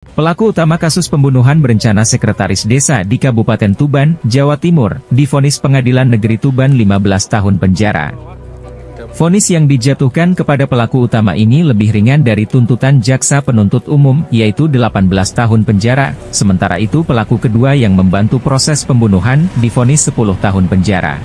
Pelaku utama kasus pembunuhan berencana sekretaris desa di Kabupaten Tuban, Jawa Timur, divonis Pengadilan Negeri Tuban 15 tahun penjara. Vonis yang dijatuhkan kepada pelaku utama ini lebih ringan dari tuntutan jaksa penuntut umum, yaitu 18 tahun penjara, sementara itu pelaku kedua yang membantu proses pembunuhan, divonis 10 tahun penjara.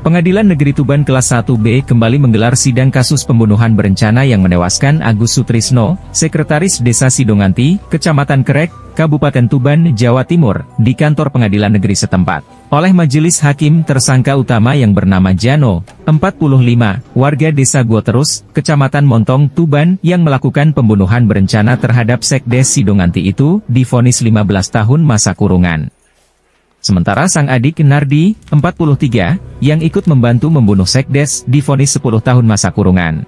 Pengadilan Negeri Tuban Kelas 1B kembali menggelar sidang kasus pembunuhan berencana yang menewaskan Agus Sutrisno, Sekretaris Desa Sidonganti, Kecamatan Kerek, Kabupaten Tuban, Jawa Timur, di kantor pengadilan negeri setempat. Oleh majelis hakim, tersangka utama yang bernama Jano, 45, warga Desa Guoterus, Kecamatan Montong, Tuban, yang melakukan pembunuhan berencana terhadap Sekdes Sidonganti itu, divonis 15 tahun masa kurungan. Sementara sang adik Nardi, 43, yang ikut membantu membunuh Sekdes, divonis 10 tahun masa kurungan.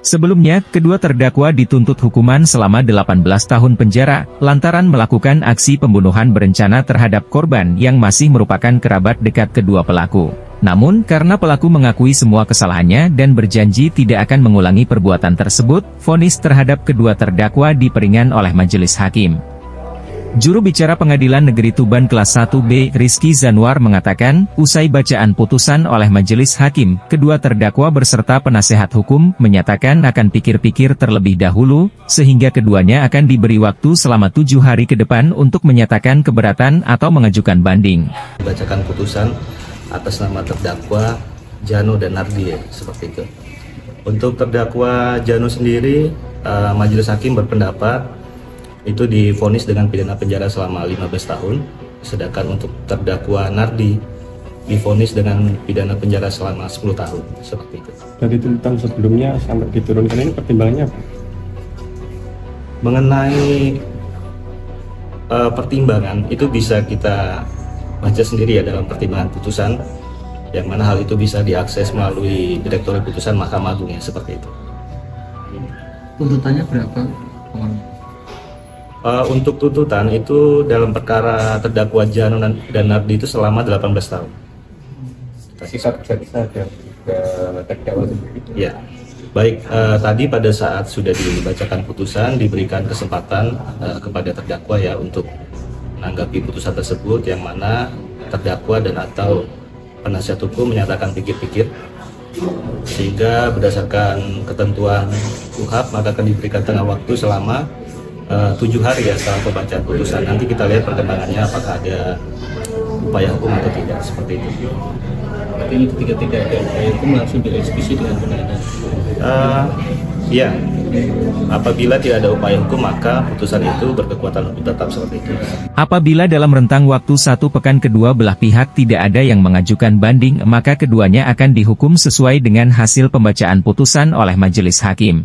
Sebelumnya, kedua terdakwa dituntut hukuman selama 18 tahun penjara, lantaran melakukan aksi pembunuhan berencana terhadap korban yang masih merupakan kerabat dekat kedua pelaku. Namun, karena pelaku mengakui semua kesalahannya dan berjanji tidak akan mengulangi perbuatan tersebut, vonis terhadap kedua terdakwa diperingan oleh majelis hakim. Juru bicara Pengadilan Negeri Tuban Kelas 1B, Rizky Zanwar mengatakan, usai bacaan putusan oleh majelis hakim, kedua terdakwa berserta penasehat hukum menyatakan akan pikir-pikir terlebih dahulu, sehingga keduanya akan diberi waktu selama 7 hari ke depan untuk menyatakan keberatan atau mengajukan banding. Bacakan putusan atas nama terdakwa Jano dan Nardi, seperti itu. Untuk terdakwa Jano sendiri, majelis hakim berpendapat itu divonis dengan pidana penjara selama 15 tahun, sedangkan untuk terdakwa Nardi divonis dengan pidana penjara selama 10 tahun, seperti itu. Dari tuntutan sebelumnya sampai diturunkan ini pertimbangannya apa? Mengenai pertimbangan itu bisa kita baca sendiri ya dalam pertimbangan putusan, yang mana hal itu bisa diakses melalui Direktorat Putusan Mahkamah Agung, ya, seperti itu. Tuntutannya berapa? Untuk tuntutan itu dalam perkara terdakwa Jano dan Nardi itu selama 18 tahun. Ya, baik. Tadi pada saat sudah dibacakan putusan diberikan kesempatan kepada terdakwa ya untuk menanggapi putusan tersebut, yang mana terdakwa dan atau penasihat hukum menyatakan pikir-pikir, sehingga berdasarkan ketentuan KUHP maka akan diberikan tengah waktu selama 7 hari ya setelah pembacaan putusan. Nanti kita lihat perkembangannya apakah ada upaya hukum atau tidak, seperti itu. Ini ketika tidak ada upaya hukum langsung dieksekusi dengan penahanan. Ya, apabila tidak ada upaya hukum maka putusan itu berkekuatan hukum tetap, seperti itu. Apabila dalam rentang waktu 1 pekan kedua belah pihak tidak ada yang mengajukan banding, maka keduanya akan dihukum sesuai dengan hasil pembacaan putusan oleh majelis hakim.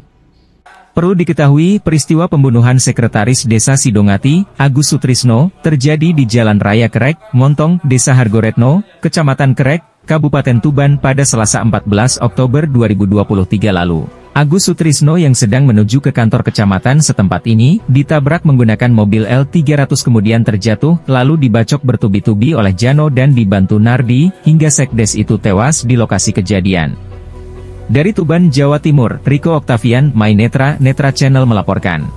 Perlu diketahui, peristiwa pembunuhan Sekretaris Desa Sidonganti, Agus Sutrisno, terjadi di Jalan Raya Kerek, Montong, Desa Hargoretno, Kecamatan Kerek, Kabupaten Tuban pada Selasa 14 Oktober 2023 lalu. Agus Sutrisno yang sedang menuju ke kantor kecamatan setempat ini, ditabrak menggunakan mobil L300 kemudian terjatuh, lalu dibacok bertubi-tubi oleh Jano dan dibantu Nardi, hingga Sekdes itu tewas di lokasi kejadian. Dari Tuban, Jawa Timur, Riko Oktavian, My Netra Channel melaporkan.